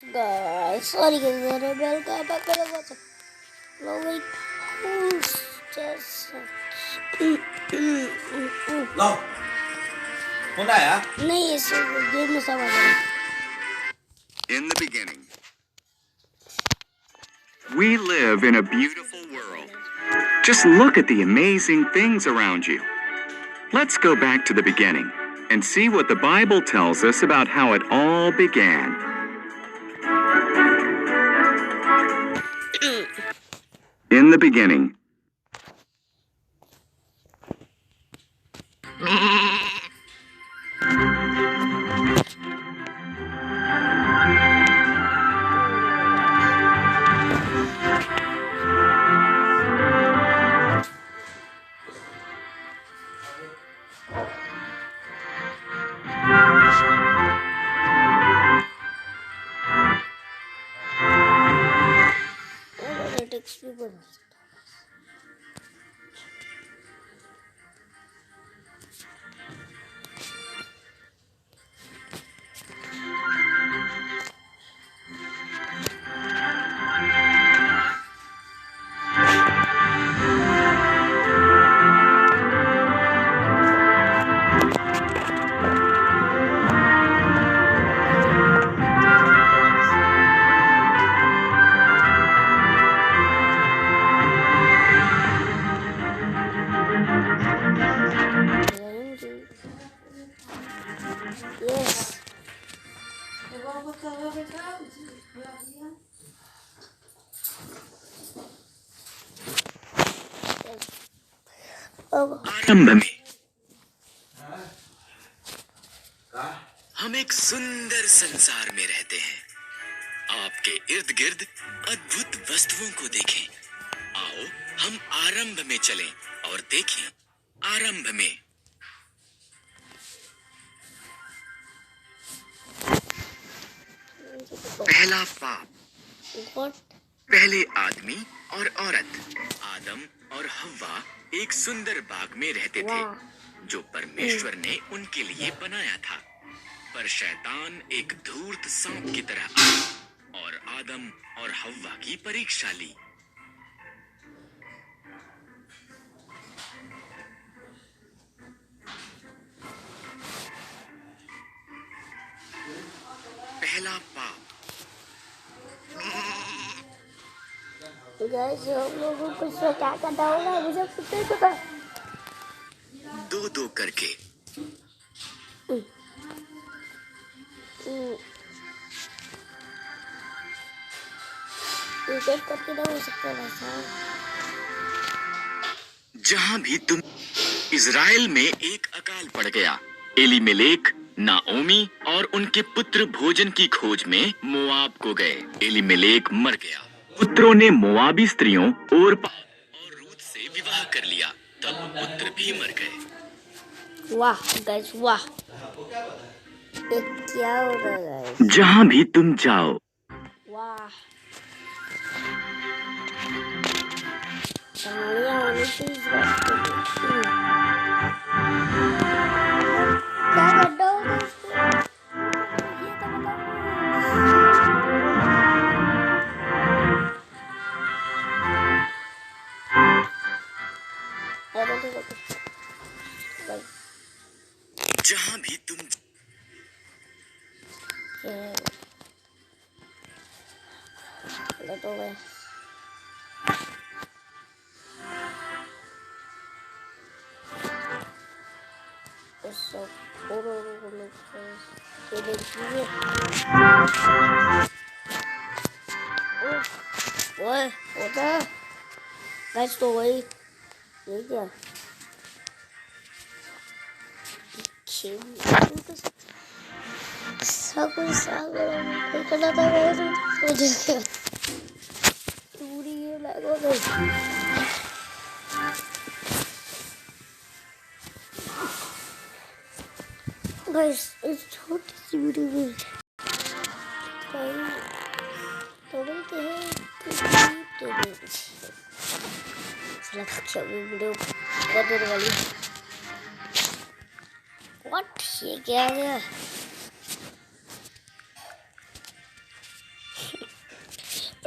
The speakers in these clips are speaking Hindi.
Guys, sorry guys, welcome back to the watch. Wait, just लो कौन आया? नहीं इस गेम में सब आ गया. In the beginning, we live in a beautiful world. Just look at the amazing things around you. Let's go back to the beginning and see what the Bible tells us about how it all began. In the beginning. Yes. आरंभ में हम एक सुंदर संसार में रहते हैं। आपके इर्द गिर्द अद्भुत वस्तुओं को देखें। आओ हम आरंभ में चलें और देखें। आरंभ में पहला पाप। पहले आदमी और औरत आदम और हव्वा एक सुंदर बाग में रहते थे जो परमेश्वर ने उनके लिए बनाया था। पर शैतान एक धूर्त सांप की तरह आया और आदम और हव्वा की परीक्षा ली। पहला पाप। तो गाइस हम लोगों को इसमें क्या करना होगा मुझे कुछ नहीं पता. दो दो करके एक करके ना हो सकता वैसा. जहां भी तुम इज़राइल में एक अकाल पड़ गया। एलीमेलेक नाओमी और उनके पुत्र भोजन की खोज में मोआब को गए। एलीमेलेक मर गया। पुत्रों ने मोआबी स्त्रियों ओरपा और रूत से विवाह कर लिया। तब पुत्र भी मर गए। वाह गाइस वाह. ये क्या हो रहा है गाइस? जहां भी तुम जाओ। वाह. कहानियां होनी चाहिए इस बात पे. क्या करना होगा इसको? ये तो बताओ. जहां भी तुम तो गए. ये देखिए. ओए होता गाइस तो वही ये क्या सब कुछ सागर करना था गाइस. तो देखिए पूरी ये लगा गई. गाइस इस छोटी सी वीडियो में तो बोलते हैं कि क्या वीडियो करने वाली. व्हाट ये क्या है?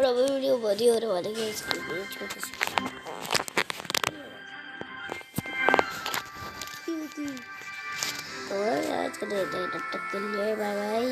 और अभी वीडियो बहुत ही होने वाली है, इसके लिए छोटे से तो आज के लिए तब तक के लिए बाय बाय।